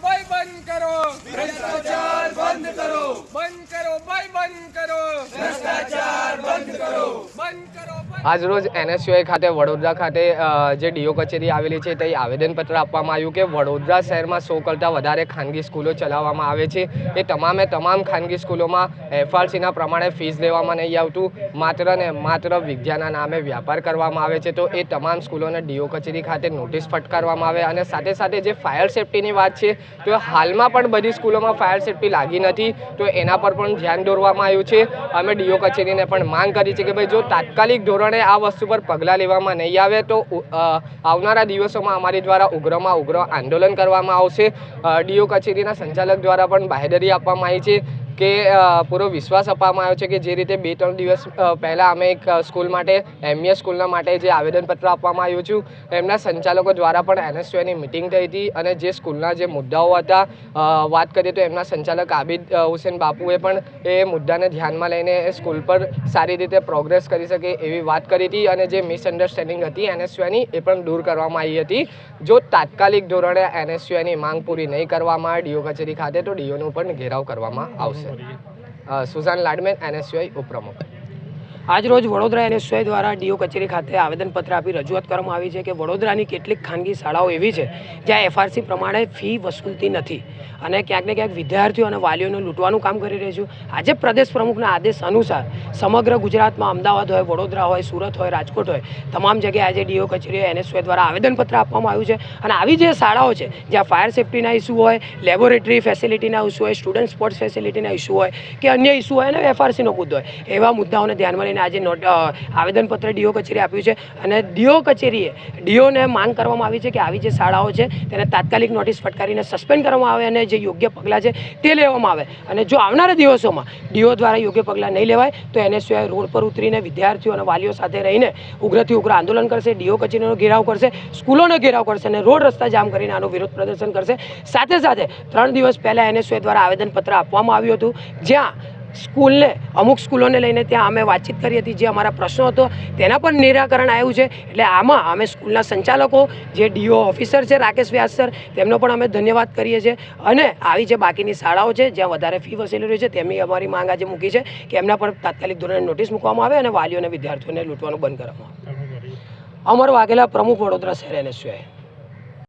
भाई बंद करो, भ्रष्टाचार बंद करो, बंद करो भाई बंद करो, भ्रष्टाचार बंद करो, बंद करो भाई। આજરોજ NSUI ખાતે વડોદરા ખાતે જે ડીઓ કચેરી આવેલી છે તે આવેદનપત્ર આપવામાં આવ્યું કે વડોદરા શહેરમાં 100 કરતાં વધારે ખાનગી સ્કૂલો ચલાવવામાં આવે છે એ તમામ ખાનગી સ્કૂલોમાં FRCના પ્રમાણે ફીસ લેવામાં નહીં આવતું, માત્ર ને માત્ર વિદ્યાના નામે વ્યાપાર કરવામાં આવે છે। તો એ તમામ સ્કૂલોને ડીઓ કચેરી ખાતે નોટિસ ફટકારવામાં આવે અને સાથે સાથે જે ફાયર સેફ્ટીની વાત છે તો હાલમાં પણ બધી સ્કૂલોમાં ફાયર સેફ્ટી લાગી નથી, તો એના પર પણ ધ્યાન દોરવામાં આવ્યું છે। અમે ડીઓ કચેરીને પણ માંગ કરી છે કે ભાઈ જો તાત્કાલિક ધોરણે આ વસ્તુ પર પગલાં લેવામાં નહીં આવે તો આવનારા દિવસોમાં અમારી દ્વારા ઉગ્રમાં ઉગ્ર આંદોલન કરવામાં આવશે। ડીઓ કચેરીના સંચાલક દ્વારા પણ બાહેધરી આપવામાં આવી છે કે પૂરો વિશ્વાસ આપવામાં આવ્યો છે કે જે રીતે 2-3 દિવસ પહેલાં અમે એક સ્કૂલ માટે MES સ્કૂલના માટે જે આવેદનપત્ર આપવામાં આવ્યું છું એમના સંચાલકો દ્વારા પણ NSUIની મિટિંગ થઈ હતી અને જે સ્કૂલના જે મુદ્દાઓ હતા વાત કરીએ તો એમના સંચાલક આબિદ હુસેન બાપુએ પણ એ મુદ્દાને ધ્યાનમાં લઈને સ્કૂલ પર સારી રીતે પ્રોગ્રેસ કરી શકે એવી વાત કરી હતી અને જે મિસઅન્ડરસ્ટેન્ડિંગ હતી NSUIની એ પણ દૂર કરવામાં આવી હતી। જો તાત્કાલિક ધોરણે NSUIની માંગ પૂરી નહીં કરવામાં આવે ડીઓ કચેરી ખાતે તો ડીઓનો પણ ઘેરાવ કરવામાં આવશે। સુઝાન લાડમેન, NSUI ઉપપ્રમુખ। આજરોજ વડોદરા NSUI દ્વારા ડીઓ કચેરી ખાતે આવેદનપત્ર આપી રજૂઆત કરવામાં આવી છે કે વડોદરાની કેટલીક ખાનગી શાળાઓ એવી છે જ્યાં FRC પ્રમાણે ફી વસૂલતી નથી અને ક્યાંક ને ક્યાંક વિદ્યાર્થીઓ અને વાલીઓને લૂંટવાનું કામ કરી રહી છે। આજે પ્રદેશ પ્રમુખના આદેશ અનુસાર સમગ્ર ગુજરાતમાં અમદાવાદ હોય, વડોદરા હોય, સુરત હોય, રાજકોટ હોય, તમામ જગ્યાએ આજે ડીઓ કચેરીએ NSUI દ્વારા આવેદનપત્ર આપવામાં આવ્યું છે અને આવી જે શાળાઓ છે જ્યાં ફાયર સેફ્ટીના ઇસ્યુ હોય, લેબોરેટરી ફેસિલિટીના ઇસ્યુ હોય, સ્ટુડન્ટ સ્પોર્ટ્સ ફેસિલિટીના ઇસ્યુ હોય કે અન્ય ઇસ્યુ હોય અને FRCનો મુદ્દો હોય, એવા મુદ્દાઓને ધ્યાનમાં આજે આવેદનપત્ર ડીઓ કચેરી આપ્યું છે અને ડીઓ કચેરીએ ડીઓને માંગ કરવામાં આવી છે કે આવી જે શાળાઓ છે તેને તાત્કાલિક નોટિસ ફટકારીને સસ્પેન્ડ કરવામાં આવે અને જે યોગ્ય પગલાં છે તે લેવામાં આવે અને જો આવનારા દિવસોમાં ડીઓ દ્વારા યોગ્ય પગલાં નહીં લેવાય તો NSUI રોડ પર ઉતરીને વિદ્યાર્થીઓ અને વાલીઓ સાથે રહીને ઉગ્રથી ઉગ્ર આંદોલન કરશે, ડીઓ કચેરીનો ઘેરાવ કરશે, સ્કૂલોનો ઘેરાવ કરશે અને રોડ રસ્તા જામ કરીને આનું વિરોધ પ્રદર્શન કરશે। સાથે સાથે 3 દિવસ પહેલાં NSUI દ્વારા આવેદનપત્ર આપવામાં આવ્યું હતું જ્યાં સ્કૂલને અમુક સ્કૂલોને લઈને ત્યાં અમે વાતચીત કરી હતી, જે અમારા પ્રશ્નો હતો તેના પણ નિરાકરણ આવ્યું છે। એટલે આમાં અમે સ્કૂલના સંચાલકો જે ડીઓ ઓફિસર છે રાકેશ વ્યાસ સર તેમનો પણ અમે ધન્યવાદ કરીએ છીએ અને આવી જે બાકીની શાળાઓ છે જ્યાં વધારે ફી વસૂલી રહી છે તેમની અમારી માંગ આજે મૂકી છે કે એમના પર તાત્કાલિક ધોરણે નોટિસ મૂકવામાં આવે અને વાલીઓ અને વિદ્યાર્થીઓને લૂંટવાનું બંધ કરવામાં આવે। અમર વાઘેલા, પ્રમુખ વડોદરા શહેર NSUI।